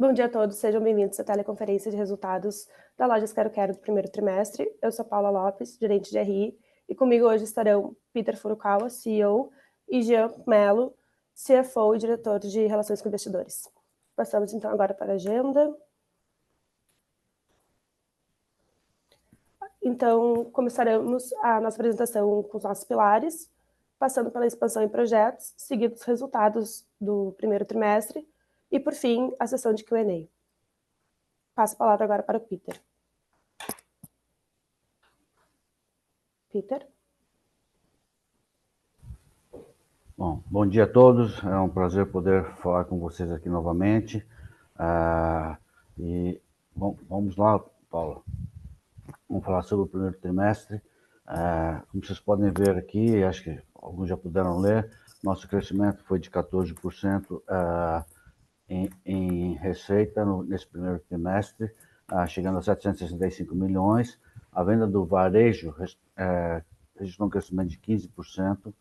Bom dia a todos, sejam bem-vindos à teleconferência de resultados da Lojas Quero-Quero do primeiro trimestre. Eu sou Paula Lopes, gerente de RI, e comigo hoje estarão Peter Furukawa, CEO, e Jean Mello, CFO e diretor de Relações com Investidores. Passamos então agora para a agenda. Então, começaremos a nossa apresentação com os nossos pilares, passando pela expansão em projetos, seguidos os resultados do primeiro trimestre, e por fim, a sessão de Q&A. Passo a palavra agora para o Peter. Peter? Bom dia a todos, é um prazer poder falar com vocês aqui novamente. Vamos lá, Paula. Vamos falar sobre o primeiro trimestre. Como vocês podem ver aqui, acho que alguns já puderam ler, nosso crescimento foi de 14% em receita nesse primeiro trimestre, chegando a 765 milhões. A venda do varejo registrou um crescimento de 15%,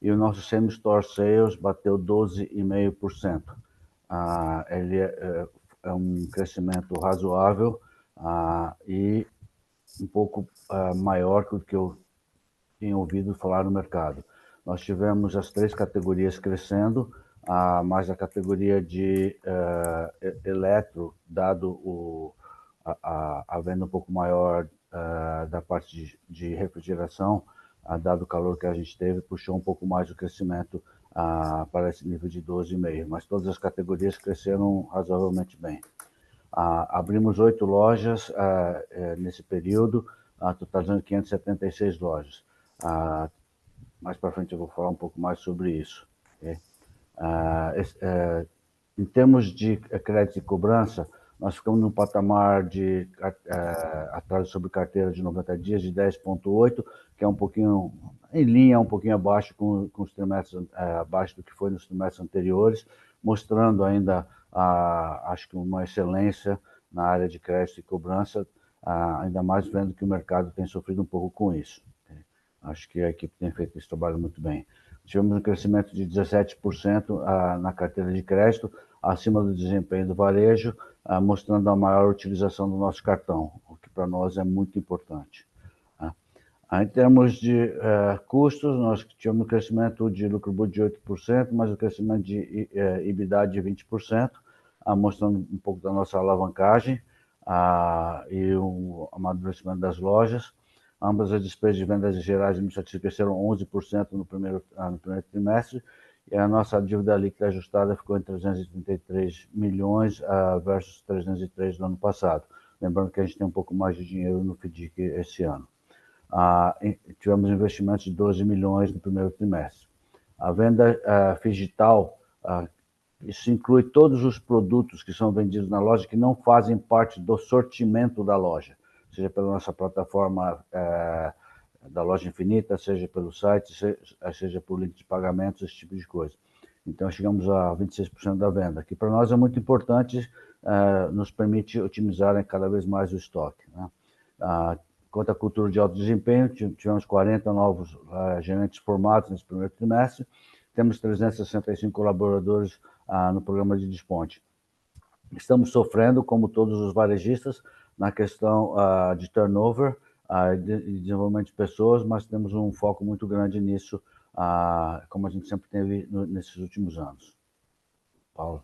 e o nosso same-store sales bateu 12,5%. Ele é um crescimento razoável e um pouco maior que o que eu tinha ouvido falar no mercado. Nós tivemos as 3 categorias crescendo, mas a categoria de eletro, dado a venda um pouco maior da parte de refrigeração, dado o calor que a gente teve, puxou um pouco mais o crescimento para esse nível de 12,5%, mas todas as categorias cresceram razoavelmente bem. Abrimos 8 lojas nesse período, totalizando 576 lojas. Mais para frente eu vou falar um pouco mais sobre isso. Okay? Em termos de crédito e cobrança, nós ficamos num patamar de atraso sobre carteira de 90 dias de 10,8, que é um pouquinho em linha, um pouquinho abaixo com os trimestres, abaixo do que foi nos trimestres anteriores, mostrando ainda, acho que uma excelência na área de crédito e cobrança, ainda mais vendo que o mercado tem sofrido um pouco com isso. Okay? Acho que a equipe tem feito esse trabalho muito bem. Tivemos um crescimento de 17% na carteira de crédito, acima do desempenho do varejo, mostrando a maior utilização do nosso cartão, o que para nós é muito importante. Em termos de custos, nós tivemos um crescimento de lucro bruto de 8%, mas um crescimento de EBITDA de 20%, mostrando um pouco da nossa alavancagem e o amadurecimento das lojas. Ambas as despesas de vendas gerais e administrativas cresceram 11% no primeiro trimestre, e a nossa dívida líquida ajustada ficou em 333 milhões versus 303 do ano passado. Lembrando que a gente tem um pouco mais de dinheiro no FDIC esse ano. Tivemos investimentos de 12 milhões no primeiro trimestre. A venda digital, isso inclui todos os produtos que são vendidos na loja que não fazem parte do sortimento da loja, seja pela nossa plataforma da Loja Infinita, seja pelo site, seja por link de pagamentos, esse tipo de coisa. Então, chegamos a 26% da venda, que para nós é muito importante, nos permite otimizar cada vez mais o estoque. Quanto à cultura de alto desempenho, tivemos 40 novos gerentes formados nesse primeiro trimestre, temos 365 colaboradores no programa de desponte. Estamos sofrendo, como todos os varejistas, na questão de turnover, de desenvolvimento de pessoas, mas temos um foco muito grande nisso, como a gente sempre teve nesses últimos anos. Paula.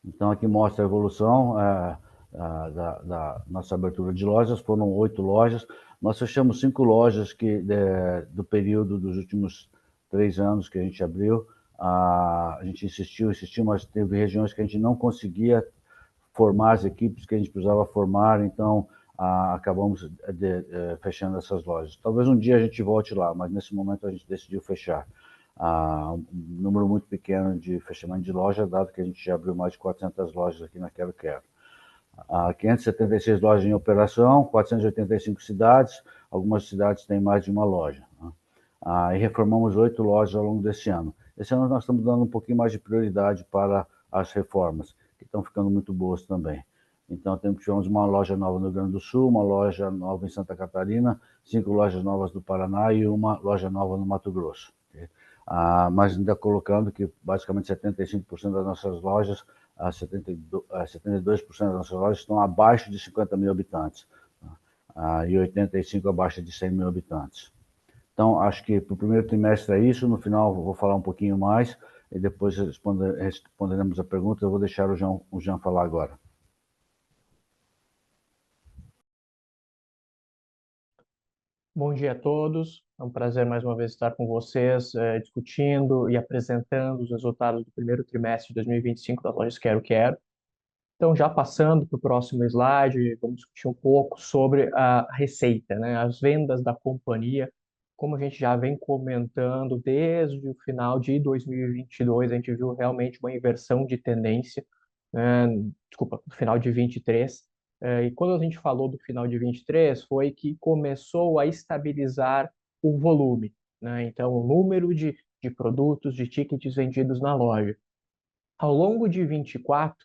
Então, aqui mostra a evolução da nossa abertura de lojas. Foram 8 lojas. Nós fechamos 5 lojas do período dos últimos 3 anos que a gente abriu. A gente insistiu, mas teve regiões que a gente não conseguia formar as equipes que a gente precisava formar, então acabamos fechando essas lojas. Talvez um dia a gente volte lá, mas nesse momento a gente decidiu fechar. Um número muito pequeno de fechamento de loja, dado que a gente já abriu mais de 400 lojas aqui na Quero-Quero. 576 lojas em operação, 485 cidades, algumas cidades têm mais de uma loja. E reformamos 8 lojas ao longo desse ano. Esse ano nós estamos dando um pouquinho mais de prioridade para as reformas, que estão ficando muito boas também. Então, tivemos uma loja nova no Rio Grande do Sul, uma loja nova em Santa Catarina, 5 lojas novas no Paraná e uma loja nova no Mato Grosso. mas ainda colocando que basicamente 75% das nossas lojas, 72% das nossas lojas estão abaixo de 50 mil habitantes, e 85% abaixo de 100 mil habitantes. Então, acho que para o primeiro trimestre é isso, no final vou falar um pouquinho mais, e depois responderemos a pergunta. Eu vou deixar o Jean falar agora. Bom dia a todos. É um prazer mais uma vez estar com vocês, discutindo e apresentando os resultados do primeiro trimestre de 2025 das lojas Quero Quero. Então, já passando para o próximo slide, vamos discutir um pouco sobre a receita, né? As vendas da companhia. Como a gente já vem comentando desde o final de 2022, a gente viu realmente uma inversão de tendência, né? Desculpa, no final de 23. E quando a gente falou do final de 23, foi que começou a estabilizar o volume, né? Então, o número de produtos, de tickets vendidos na loja. Ao longo de 24,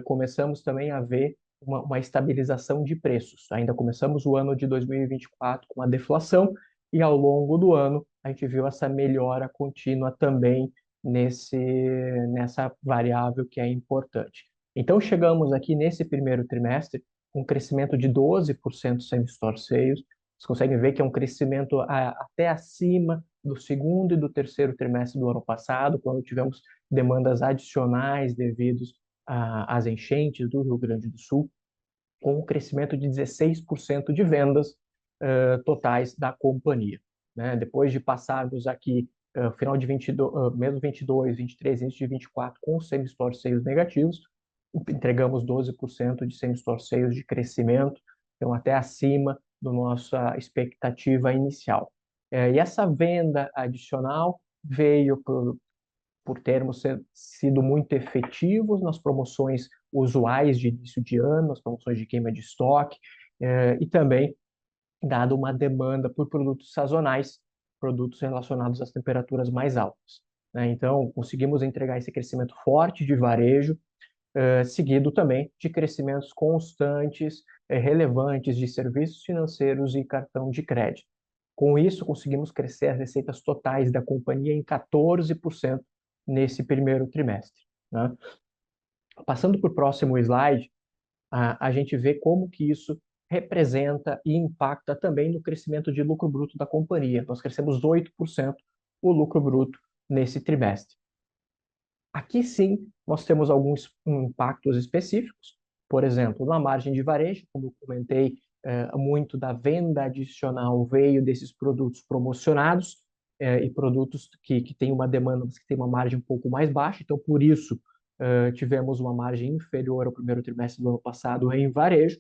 começamos também a ver uma estabilização de preços. Ainda começamos o ano de 2024 com a deflação e ao longo do ano a gente viu essa melhora contínua também nessa variável que é importante. Então chegamos aqui nesse primeiro trimestre com um crescimento de 12% same-store sales. Vocês conseguem ver que é um crescimento até acima do segundo e do terceiro trimestre do ano passado, quando tivemos demandas adicionais devidos às enchentes do Rio Grande do Sul, com um crescimento de 16% de vendas totais da companhia. Né? Depois de passarmos aqui final de 22, mesmo 22, 23, início de 24 com same-store sales negativos, entregamos 12% de same-store sales de crescimento, então até acima da nossa expectativa inicial. E essa venda adicional veio por termos sido muito efetivos nas promoções usuais de início de ano, nas promoções de queima de estoque, e também dado uma demanda por produtos sazonais, produtos relacionados às temperaturas mais altas, né? Então, conseguimos entregar esse crescimento forte de varejo, seguido também de crescimentos constantes, relevantes de serviços financeiros e cartão de crédito. Com isso, conseguimos crescer as receitas totais da companhia em 14% nesse primeiro trimestre, né? Passando para o próximo slide, a gente vê como que isso representa e impacta também no crescimento de lucro bruto da companhia. Nós crescemos 8% o lucro bruto nesse trimestre. Aqui sim, nós temos alguns impactos específicos, por exemplo, na margem de varejo, como eu comentei, muito da venda adicional veio desses produtos promocionados, e produtos que têm uma demanda, mas que têm uma margem um pouco mais baixa, então por isso tivemos uma margem inferior ao primeiro trimestre do ano passado em varejo,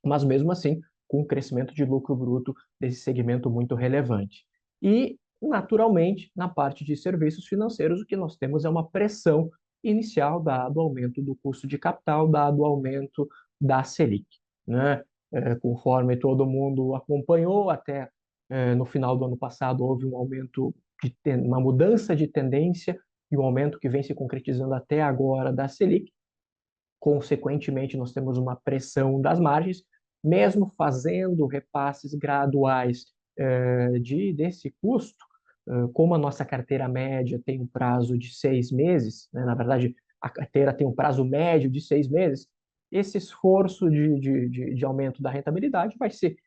mas mesmo assim com um crescimento de lucro bruto desse segmento muito relevante. E, naturalmente, na parte de serviços financeiros, o que nós temos é uma pressão inicial, dado o aumento do custo de capital, dado o aumento da Selic, né? Conforme todo mundo acompanhou, até no final do ano passado houve um aumento, uma mudança de tendência e um aumento que vem se concretizando até agora da Selic. Consequentemente, nós temos uma pressão das margens, mesmo fazendo repasses graduais desse custo, como a nossa carteira média tem um prazo de 6 meses, né, na verdade, a carteira tem um prazo médio de 6 meses, esse esforço de aumento da rentabilidade vai ser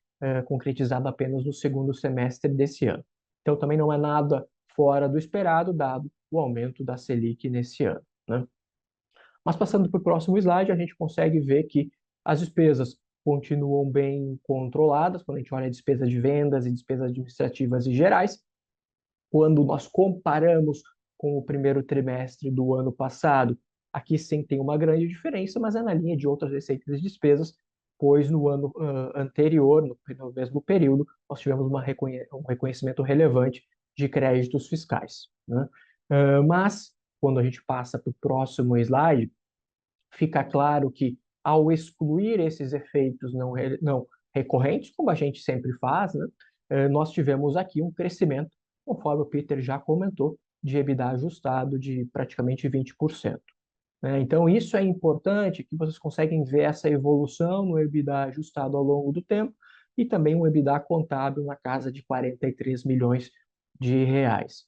concretizado apenas no segundo semestre desse ano. Então, também não é nada fora do esperado, dado o aumento da Selic nesse ano, né? Mas passando para o próximo slide, a gente consegue ver que as despesas continuam bem controladas, quando a gente olha a despesa de vendas e despesas administrativas e gerais. Quando nós comparamos com o primeiro trimestre do ano passado, aqui sim tem uma grande diferença, mas é na linha de outras receitas e despesas, pois no ano anterior, no mesmo período, nós tivemos um reconhecimento relevante de créditos fiscais, né? Mas, quando a gente passa para o próximo slide, fica claro que, ao excluir esses efeitos não recorrentes, como a gente sempre faz, né, nós tivemos aqui um crescimento, conforme o Peter já comentou, de EBITDA ajustado de praticamente 20%. Né? Então, isso é importante, que vocês conseguem ver essa evolução no EBITDA ajustado ao longo do tempo e também um EBITDA contábil na casa de 43 milhões de reais.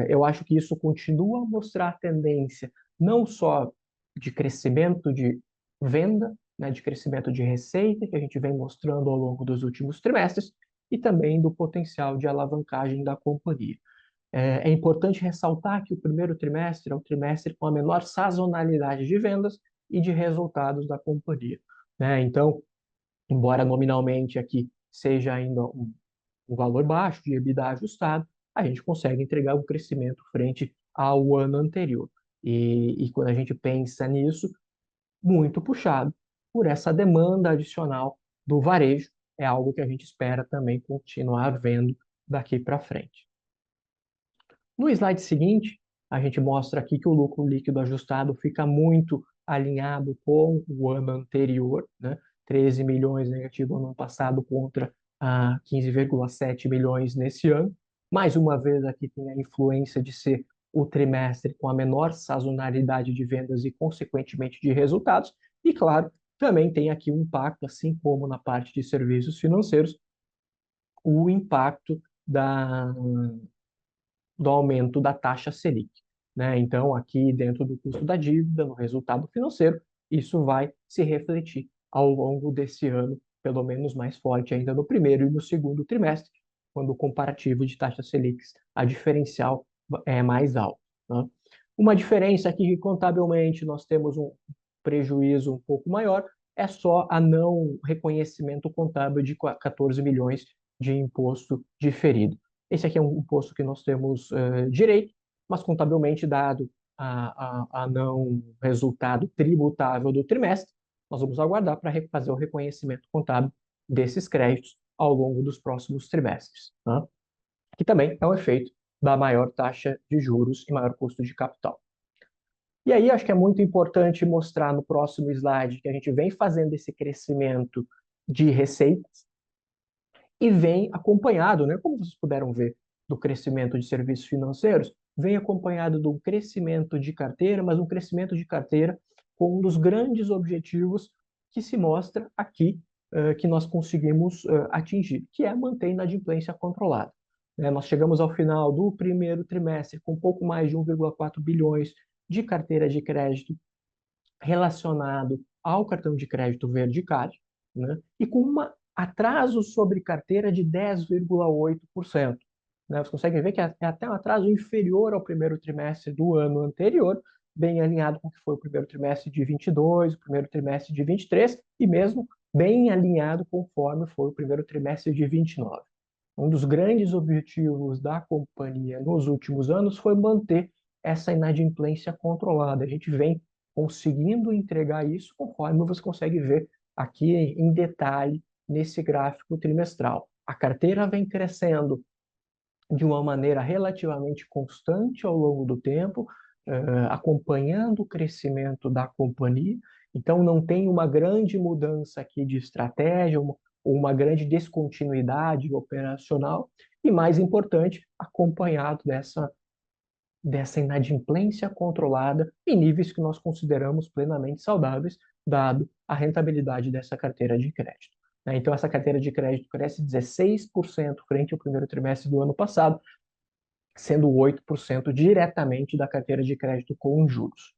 Eu acho que isso continua a mostrar a tendência não só de crescimento de venda, né, de crescimento de receita, que a gente vem mostrando ao longo dos últimos trimestres, e também do potencial de alavancagem da companhia. É importante ressaltar que o primeiro trimestre é um trimestre com a menor sazonalidade de vendas e de resultados da companhia, né? Então, embora nominalmente aqui seja ainda um valor baixo de EBITDA ajustado, a gente consegue entregar um crescimento frente ao ano anterior. E quando a gente pensa nisso, muito puxado por essa demanda adicional do varejo, é algo que a gente espera também continuar vendo daqui para frente. No slide seguinte, a gente mostra aqui que o lucro líquido ajustado fica muito alinhado com o ano anterior, né? 13 milhões negativo no ano passado contra 15,7 milhões nesse ano. Mais uma vez aqui tem a influência de ser o trimestre com a menor sazonalidade de vendas e, consequentemente, de resultados. E, claro, também tem aqui um impacto, assim como na parte de serviços financeiros, o impacto do aumento da taxa Selic, né? Então, aqui dentro do custo da dívida, no resultado financeiro, isso vai se refletir ao longo desse ano, pelo menos mais forte ainda no primeiro e no segundo trimestre, quando o comparativo de taxas Selic, a diferencial é mais alto, né? Uma diferença aqui que contabilmente nós temos um prejuízo um pouco maior, é só a não reconhecimento contábil de 14 milhões de imposto diferido. Esse aqui é um imposto que nós temos direito, mas contabilmente, dado a não resultado tributável do trimestre, nós vamos aguardar para fazer o reconhecimento contábil desses créditos ao longo dos próximos trimestres, né? Que também é um efeito da maior taxa de juros e maior custo de capital. E aí, acho que é muito importante mostrar no próximo slide que a gente vem fazendo esse crescimento de receitas, e vem acompanhado, né, como vocês puderam ver, do crescimento de serviços financeiros, vem acompanhado do crescimento de carteira, mas um crescimento de carteira com um dos grandes objetivos que se mostra aqui, que nós conseguimos atingir, que é manter a inadimplência controlada. Nós chegamos ao final do primeiro trimestre com um pouco mais de 1,4 bilhões de carteira de crédito relacionado ao cartão de crédito Verde Card, né? E com um atraso sobre carteira de 10,8%. Né? Você consegue ver que é até um atraso inferior ao primeiro trimestre do ano anterior, bem alinhado com o que foi o primeiro trimestre de 22, o primeiro trimestre de 23 e mesmo bem alinhado conforme foi o primeiro trimestre de 29. Um dos grandes objetivos da companhia nos últimos anos foi manter essa inadimplência controlada. A gente vem conseguindo entregar isso conforme você consegue ver aqui em detalhe nesse gráfico trimestral. A carteira vem crescendo de uma maneira relativamente constante ao longo do tempo, acompanhando o crescimento da companhia. Então, não tem uma grande mudança aqui de estratégia, ou uma grande descontinuidade operacional, e mais importante, acompanhado dessa inadimplência controlada em níveis que nós consideramos plenamente saudáveis, dado a rentabilidade dessa carteira de crédito. Então, essa carteira de crédito cresce 16% frente ao primeiro trimestre do ano passado, sendo 8% diretamente da carteira de crédito com juros.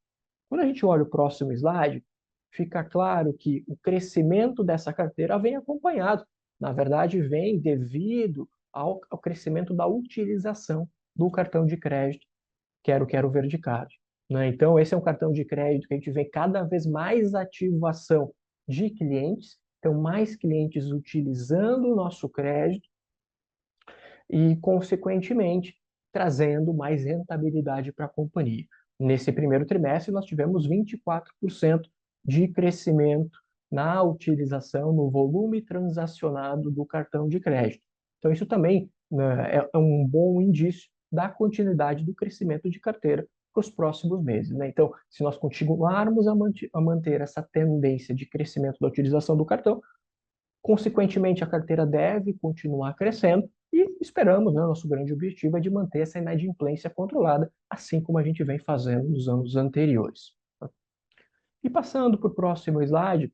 Quando a gente olha o próximo slide, fica claro que o crescimento dessa carteira vem acompanhado, na verdade, vem devido ao crescimento da utilização do cartão de crédito Quero Verde Card, né? Então, esse é um cartão de crédito que a gente vê cada vez mais ativação de clientes, então mais clientes utilizando o nosso crédito e, consequentemente, trazendo mais rentabilidade para a companhia. Nesse primeiro trimestre, nós tivemos 24% de crescimento na utilização, no volume transacionado do cartão de crédito. Então, isso também, né, é um bom indício da continuidade do crescimento de carteira para os próximos meses, né? Então, se nós continuarmos a manter essa tendência de crescimento da utilização do cartão, consequentemente, a carteira deve continuar crescendo e esperamos, né, nosso grande objetivo é de manter essa inadimplência controlada, assim como a gente vem fazendo nos anos anteriores. E passando para o próximo slide,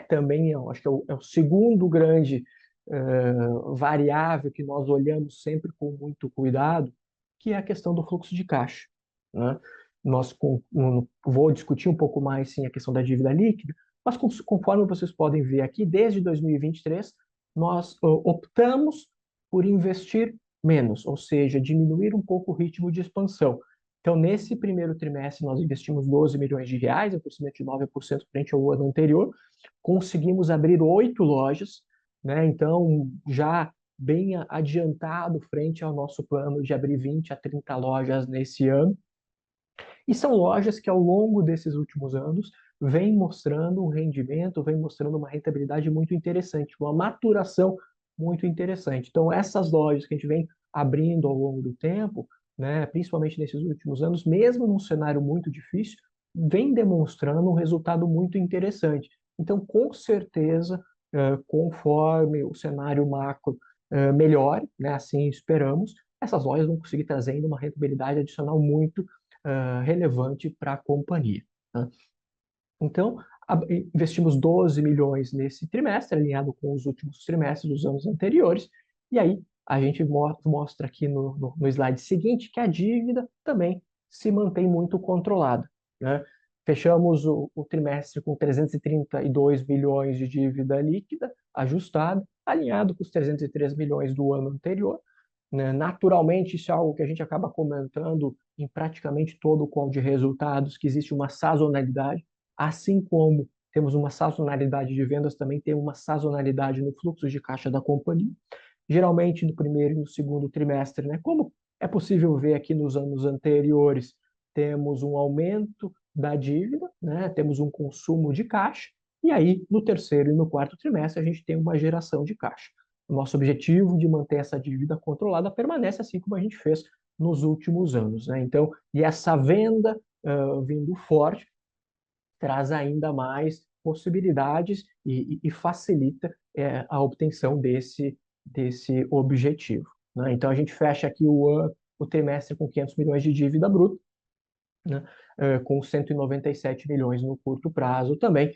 também acho que é o segundo grande variável que nós olhamos sempre com muito cuidado, que é a questão do fluxo de caixa, né? Vou discutir um pouco mais, sim, a questão da dívida líquida, mas conforme vocês podem ver aqui, desde 2023, nós optamos por investir menos, ou seja, diminuir um pouco o ritmo de expansão. Então, nesse primeiro trimestre, nós investimos 12 milhões de reais, um crescimento de 9% frente ao ano anterior, conseguimos abrir 8 lojas, né? Então, já bem adiantado frente ao nosso plano de abrir 20 a 30 lojas nesse ano. E são lojas que, ao longo desses últimos anos, vêm mostrando um rendimento, vêm mostrando uma rentabilidade muito interessante, uma maturação muito interessante. Então, essas lojas que a gente vem abrindo ao longo do tempo, né, principalmente nesses últimos anos, mesmo num cenário muito difícil, vem demonstrando um resultado muito interessante. Então, com certeza, conforme o cenário macro melhore, né, assim esperamos, essas lojas vão conseguir trazendo uma rentabilidade adicional muito relevante para a companhia, né? Então, investimos 12 milhões nesse trimestre, alinhado com os últimos trimestres dos anos anteriores, e aí a gente mostra aqui no slide seguinte que a dívida também se mantém muito controlada, né? Fechamos o trimestre com 332 milhões de dívida líquida ajustada, alinhado com os 303 milhões do ano anterior, né? Naturalmente, isso é algo que a gente acaba comentando em praticamente todo o call de resultados, que existe uma sazonalidade, assim como temos uma sazonalidade de vendas, também tem uma sazonalidade no fluxo de caixa da companhia, geralmente no primeiro e no segundo trimestre, né? Como é possível ver aqui nos anos anteriores, temos um aumento da dívida, né? Temos um consumo de caixa, e aí no terceiro e no quarto trimestre a gente tem uma geração de caixa. O nosso objetivo de manter essa dívida controlada permanece assim como a gente fez nos últimos anos, né? Então, e essa venda vindo forte traz ainda mais possibilidades e facilita a obtenção desse objetivo, né? Então, a gente fecha aqui o trimestre com 500 milhões de dívida bruta, né? Com 197 milhões no curto prazo também,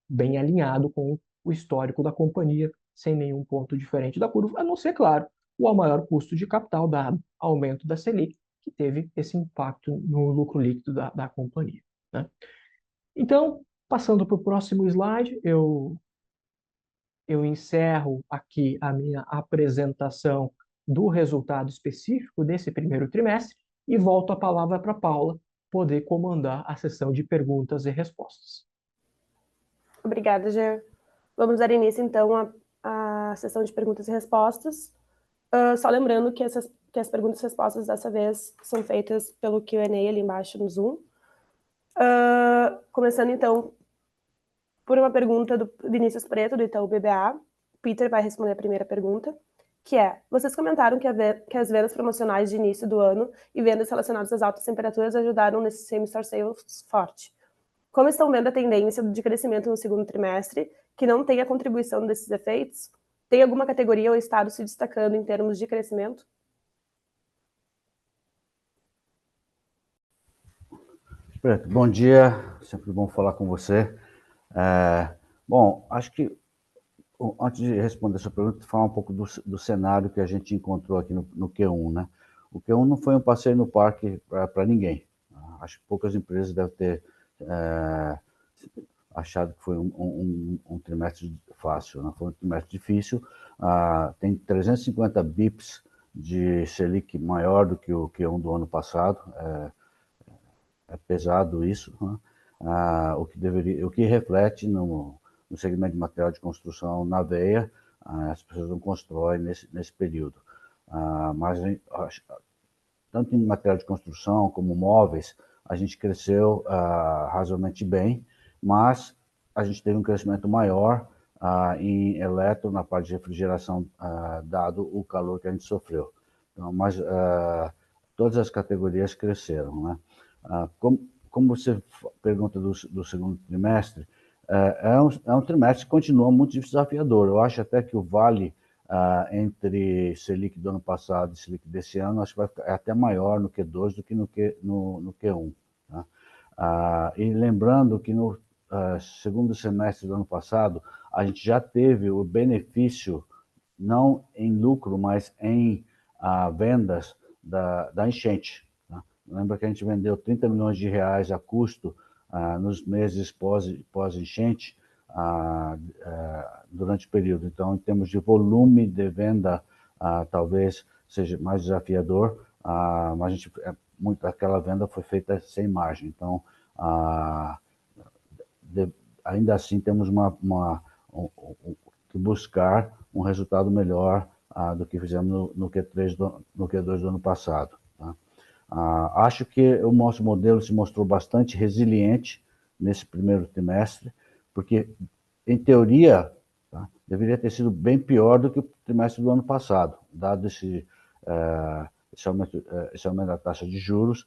bem alinhado com o histórico da companhia, sem nenhum ponto diferente da curva, a não ser, claro, o maior custo de capital dado aumento da Selic, que teve esse impacto no lucro líquido da companhia, né? Então, passando para o próximo slide, eu encerro aqui a minha apresentação do resultado específico desse primeiro trimestre e volto a palavra para a Paula poder comandar a sessão de perguntas e respostas. Obrigada, Jean. Vamos dar início, então, à sessão de perguntas e respostas. Só lembrando que as perguntas e respostas dessa vez são feitas pelo Q&A ali embaixo no Zoom. Começando, então, por uma pergunta do Vinícius Preto, do Itaú BBA. Peter vai responder a primeira pergunta, que é: vocês comentaram que as vendas promocionais de início do ano e vendas relacionadas às altas temperaturas ajudaram nesse same-store sales forte. Como estão vendo a tendência de crescimento no segundo trimestre, que não tem a contribuição desses efeitos? Tem alguma categoria ou estado se destacando em termos de crescimento? Preto, bom dia, sempre bom falar com você. Bom, acho que antes de responder a sua pergunta, falar um pouco do cenário que a gente encontrou aqui no Q1, né? O Q1 não foi um passeio no parque para ninguém. Acho que poucas empresas devem ter achado que foi um trimestre fácil, né? Foi um trimestre difícil. Tem 350 bips de Selic maior do que o Q1 do ano passado. É pesado isso, né? O que reflete no segmento de material de construção na veia, as pessoas não constroem nesse período. Mas tanto em material de construção como móveis, a gente cresceu razoavelmente bem, mas a gente teve um crescimento maior em eletro, na parte de refrigeração, dado o calor que a gente sofreu. Então, mas todas as categorias cresceram, né? Como você pergunta do segundo trimestre, é um trimestre que continua muito desafiador. Eu acho até que o vale entre Selic do ano passado e Selic desse ano, acho que vai ficar até maior no Q2 do que no Q1. Tá? E lembrando que no segundo semestre do ano passado, a gente já teve o benefício, não em lucro, mas em vendas, da enchente. Tá? Lembra que a gente vendeu 30 milhões de reais a custo nos meses pós-enchente, durante o período. Então, em termos de volume de venda, talvez seja mais desafiador, mas a gente, aquela venda foi feita sem margem. Então, ainda assim, temos que buscar um resultado melhor do que fizemos no Q2 do ano passado. Tá? Acho que o nosso modelo se mostrou bastante resiliente nesse primeiro trimestre, porque, em teoria, tá, deveria ter sido bem pior do que o trimestre do ano passado, dado esse aumento da taxa de juros,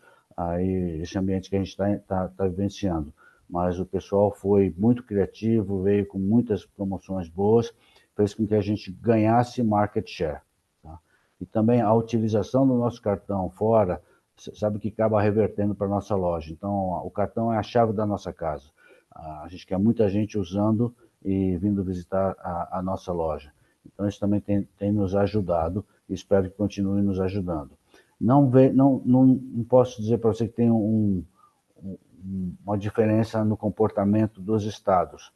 e esse ambiente que a gente está vivenciando. Mas o pessoal foi muito criativo, veio com muitas promoções boas, fez com que a gente ganhasse market share. Tá? E também a utilização do nosso cartão fora, sabe que acaba revertendo para a nossa loja. Então, o cartão é a chave da nossa casa. A gente quer muita gente usando e vindo visitar a nossa loja. Então, isso também tem nos ajudado e espero que continue nos ajudando. Não posso dizer para você que tem uma diferença no comportamento dos estados.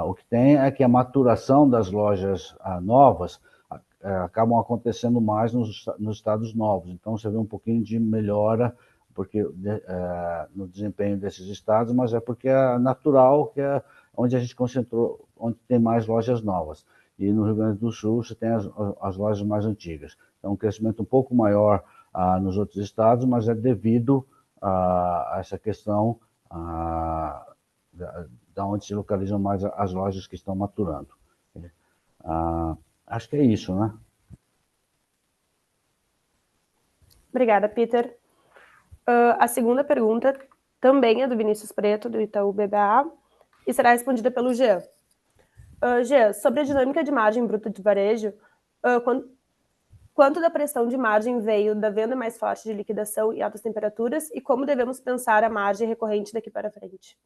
O que tem é que a maturação das lojas novas acabam acontecendo mais nos estados novos. Então, você vê um pouquinho de melhora no desempenho desses estados, mas é porque é natural, que é onde a gente concentrou, onde tem mais lojas novas. E no Rio Grande do Sul você tem as lojas mais antigas. Então, um crescimento um pouco maior nos outros estados, mas é devido a essa questão da onde se localizam mais as lojas que estão maturando. Acho que é isso, né? Obrigada, Peter. A segunda pergunta também é do Vinícius Preto, do Itaú BBA, e será respondida pelo Jean. Jean, sobre a dinâmica de margem bruta de varejo, quanto da pressão de margem veio da venda mais forte de liquidação e altas temperaturas, e como devemos pensar a margem recorrente daqui para frente?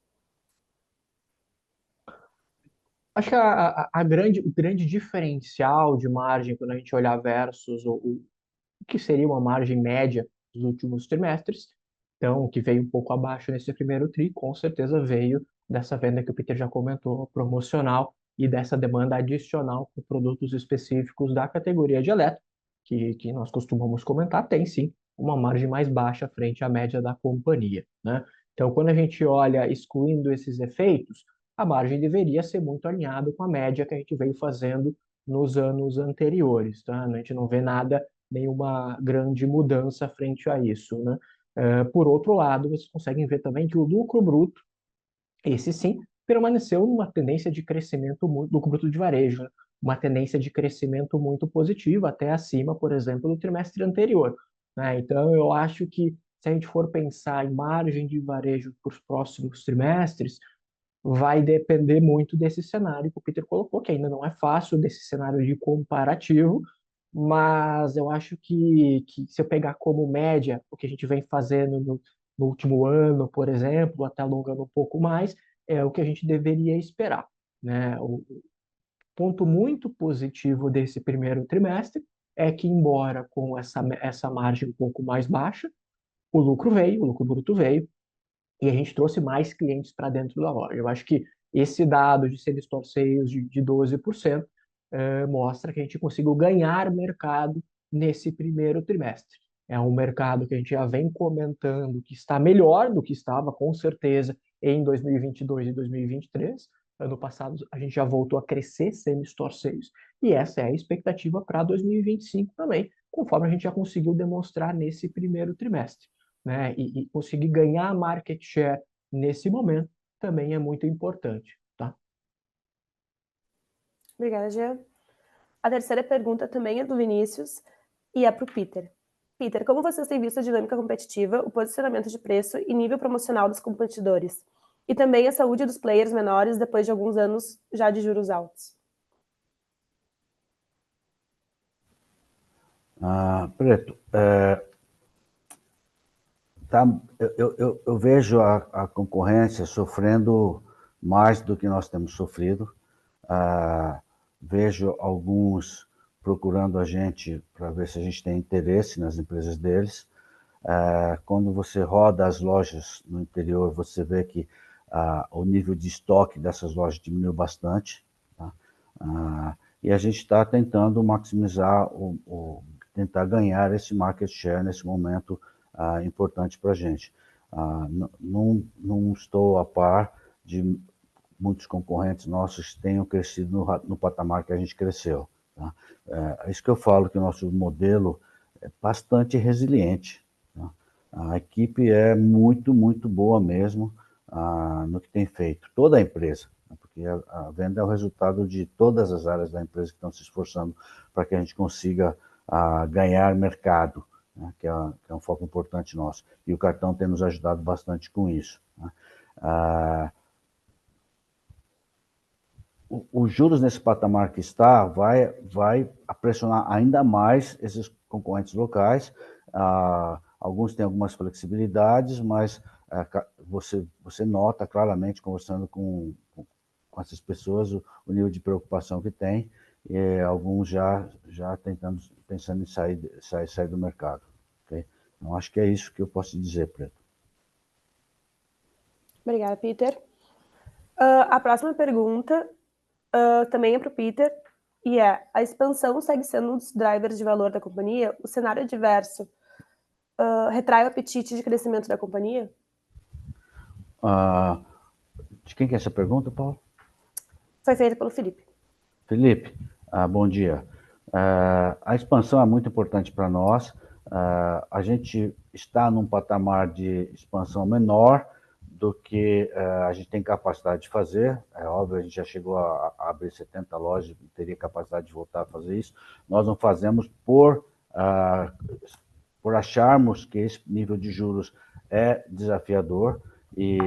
Acho que o grande diferencial de margem, quando a gente olhar versus o que seria uma margem média dos últimos trimestres, então, que veio um pouco abaixo nesse primeiro TRI, com certeza veio dessa venda que o Peter já comentou, promocional, e dessa demanda adicional por produtos específicos da categoria de eletro, que nós costumamos comentar, tem sim uma margem mais baixa frente à média da companhia, né? Então, quando a gente olha excluindo esses efeitos, a margem deveria ser muito alinhada com a média que a gente veio fazendo nos anos anteriores, tá? A gente não vê nenhuma grande mudança frente a isso, né? Por outro lado, vocês conseguem ver também que o lucro bruto, esse sim, permaneceu numa tendência de crescimento lucro bruto de varejo, né? Uma tendência de crescimento muito positiva, até acima, por exemplo, do trimestre anterior, né? Então, eu acho que se a gente for pensar em margem de varejo para os próximos trimestres, vai depender muito desse cenário que o Peter colocou, que ainda não é fácil, desse cenário de comparativo, mas eu acho que se eu pegar como média o que a gente vem fazendo no último ano, por exemplo, até alongando um pouco mais, é o que a gente deveria esperar, né? O ponto muito positivo desse primeiro trimestre é que, embora com essa margem um pouco mais baixa, o lucro bruto veio, e a gente trouxe mais clientes para dentro da loja. Eu acho que esse dado de same-store sales de 12% mostra que a gente conseguiu ganhar mercado nesse primeiro trimestre. É um mercado que a gente já vem comentando que está melhor do que estava, com certeza, em 2022 e 2023. Ano passado, a gente já voltou a crescer same-store sales. E essa é a expectativa para 2025 também, conforme a gente já conseguiu demonstrar nesse primeiro trimestre, né? E conseguir ganhar market share nesse momento também é muito importante, tá? Obrigada, Jean. A terceira pergunta também é do Vinícius e é para o Peter. Peter, como vocês têm visto a dinâmica competitiva, o posicionamento de preço e nível promocional dos competidores? E também a saúde dos players menores depois de alguns anos já de juros altos? Preto, eu vejo a concorrência sofrendo mais do que nós temos sofrido. Vejo alguns procurando a gente para ver se a gente tem interesse nas empresas deles. Quando você roda as lojas no interior, você vê que o nível de estoque dessas lojas diminuiu bastante, tá? E a gente está tentando maximizar, tentar ganhar esse market share nesse momento importante para a gente. Não estou a par de muitos concorrentes nossos que tenham crescido no patamar que a gente cresceu, tá? É isso que eu falo, que o nosso modelo é bastante resiliente, tá? A equipe é muito, muito boa mesmo no que tem feito, toda a empresa, né? Porque a venda é o resultado de todas as áreas da empresa que estão se esforçando para que a gente consiga ganhar mercado, né? Que é um foco importante nosso. E o cartão tem nos ajudado bastante com isso, né? Os juros nesse patamar que está vai pressionar ainda mais esses concorrentes locais. Alguns têm algumas flexibilidades, mas você nota claramente, conversando com essas pessoas, o nível de preocupação que tem, e alguns já pensando em sair do mercado. Okay? Então, acho que é isso que eu posso dizer, Preto. Obrigada, Peter. A próxima pergunta também é para o Peter, e a expansão segue sendo um dos drivers de valor da companhia? O cenário adverso retrai o apetite de crescimento da companhia? De quem que é essa pergunta, Paulo? Foi feita pelo Felipe. Felipe, bom dia. A expansão é muito importante para nós. A gente está num patamar de expansão menor do que a gente tem capacidade de fazer. É óbvio, a gente já chegou a abrir 70 lojas, teria capacidade de voltar a fazer isso. Nós não fazemos por acharmos que esse nível de juros é desafiador e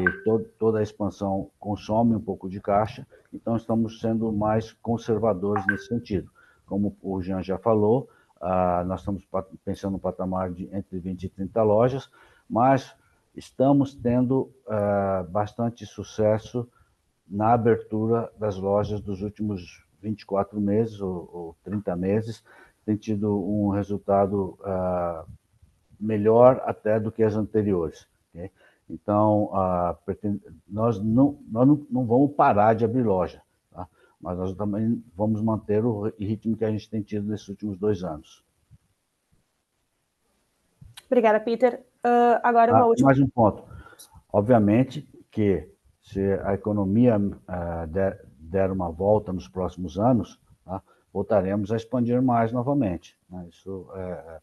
toda a expansão consome um pouco de caixa, então estamos sendo mais conservadores nesse sentido. Como o Jean já falou, nós estamos pensando no patamar de entre 20 e 30 lojas, mas estamos tendo bastante sucesso na abertura das lojas dos últimos 24 meses ou 30 meses, tem tido um resultado melhor até do que as anteriores. Okay? Então, nós não vamos parar de abrir loja, tá? Mas nós também vamos manter o ritmo que a gente tem tido nesses últimos 2 anos. Obrigada, Peter. Agora uma última... Mais um ponto. Obviamente que se a economia der uma volta nos próximos anos, tá? Voltaremos a expandir mais novamente, né? Isso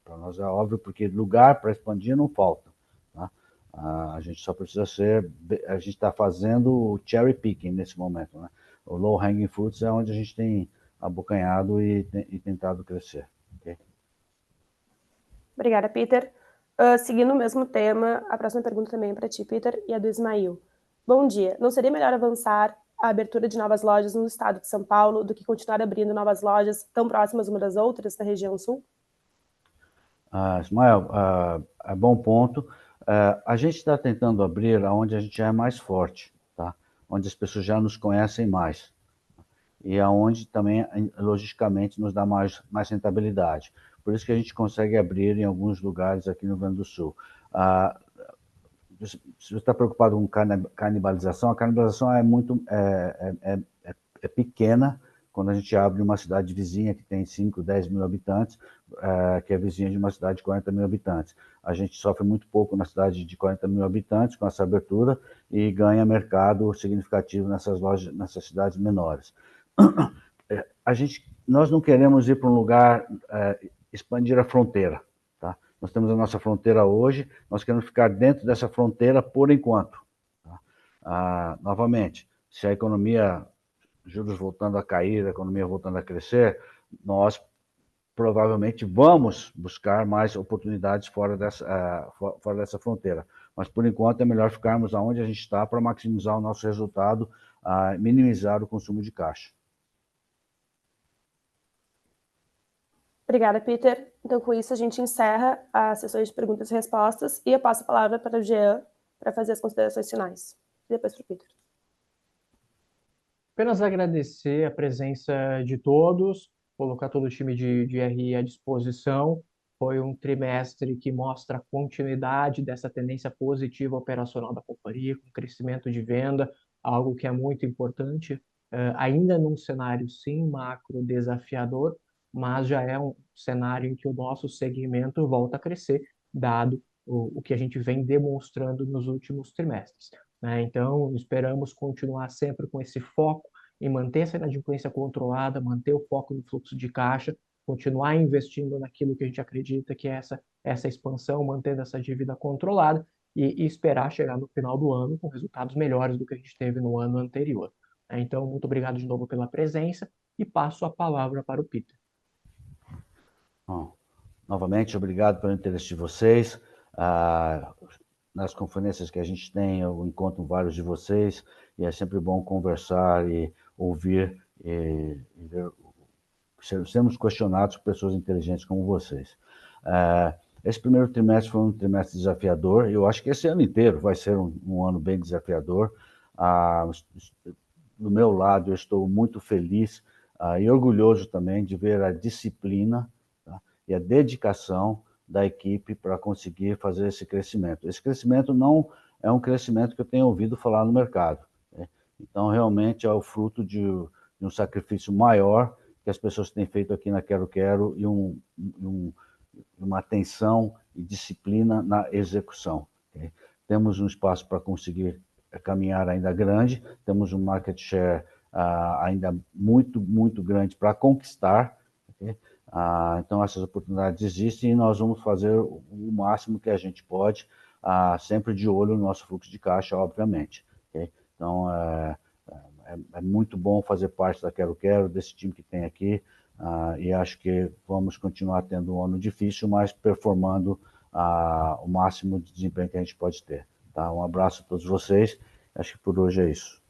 para nós é óbvio, porque lugar para expandir não falta, tá? A gente só precisa a gente está fazendo o cherry picking nesse momento, né? O low hanging fruits é onde a gente tem abocanhado e tentado crescer. Okay? Obrigada, Peter. Seguindo o mesmo tema, a próxima pergunta também é para ti, Peter, e é do Ismail. Bom dia. Não seria melhor avançar a abertura de novas lojas no estado de São Paulo do que continuar abrindo novas lojas tão próximas uma das outras na região sul? Ismael, é bom ponto. A gente está tentando abrir aonde a gente já é mais forte, tá? Onde as pessoas já nos conhecem mais. E aonde também, logisticamente, nos dá mais rentabilidade. Por isso que a gente consegue abrir em alguns lugares aqui no Rio Grande do Sul. Se você está preocupado com canibalização, a canibalização é pequena quando a gente abre uma cidade vizinha que tem 5, 10 mil habitantes, que é vizinha de uma cidade de 40 mil habitantes. A gente sofre muito pouco na cidade de 40 mil habitantes com essa abertura e ganha mercado significativo nessas lojas, nessas cidades menores. Nós não queremos ir para um lugar, expandir a fronteira, tá? Nós temos a nossa fronteira hoje, nós queremos ficar dentro dessa fronteira por enquanto, tá? Novamente, se a economia, juros voltando a cair, a economia voltando a crescer, nós provavelmente vamos buscar mais oportunidades fora dessa fronteira. Mas, por enquanto, é melhor ficarmos onde a gente está para maximizar o nosso resultado, minimizar o consumo de caixa. Obrigada, Peter. Então, com isso, a gente encerra as sessões de perguntas e respostas e eu passo a palavra para o Jean para fazer as considerações finais. E depois para o Peter. Apenas agradecer a presença de todos. colocar todo o time de RI à disposição. Foi um trimestre que mostra a continuidade dessa tendência positiva operacional da companhia, com crescimento de venda, algo que é muito importante, ainda num cenário, sim, macro desafiador, mas já é um cenário em que o nosso segmento volta a crescer, dado o que a gente vem demonstrando nos últimos trimestres, né? Então, esperamos continuar sempre com esse foco em manter essa inadimplência controlada, manter o foco no fluxo de caixa, continuar investindo naquilo que a gente acredita que é essa expansão, mantendo essa dívida controlada e esperar chegar no final do ano com resultados melhores do que a gente teve no ano anterior. Então, muito obrigado de novo pela presença e passo a palavra para o Peter. Bom, novamente, obrigado pelo interesse de vocês. Nas conferências que a gente tem, eu encontro vários de vocês e é sempre bom conversar e ouvir e ver, sermos questionados por pessoas inteligentes como vocês. Esse primeiro trimestre foi um trimestre desafiador e eu acho que esse ano inteiro vai ser um ano bem desafiador. Do meu lado, eu estou muito feliz e orgulhoso também de ver a disciplina, tá, e a dedicação da equipe para conseguir fazer esse crescimento. Esse crescimento não é um crescimento que eu tenho ouvido falar no mercado, né? Então, realmente, é o fruto de um sacrifício maior que as pessoas têm feito aqui na Quero Quero e uma atenção e disciplina na execução. Okay? Temos um espaço para conseguir caminhar ainda grande, temos um market share ainda muito, muito grande para conquistar. Okay? Então, essas oportunidades existem e nós vamos fazer o máximo que a gente pode, sempre de olho no nosso fluxo de caixa, obviamente. Okay? Então, é muito bom fazer parte da Quero Quero, desse time que tem aqui, e acho que vamos continuar tendo um ano difícil, mas performando o máximo de desempenho que a gente pode ter. Tá? Um abraço a todos vocês, acho que por hoje é isso.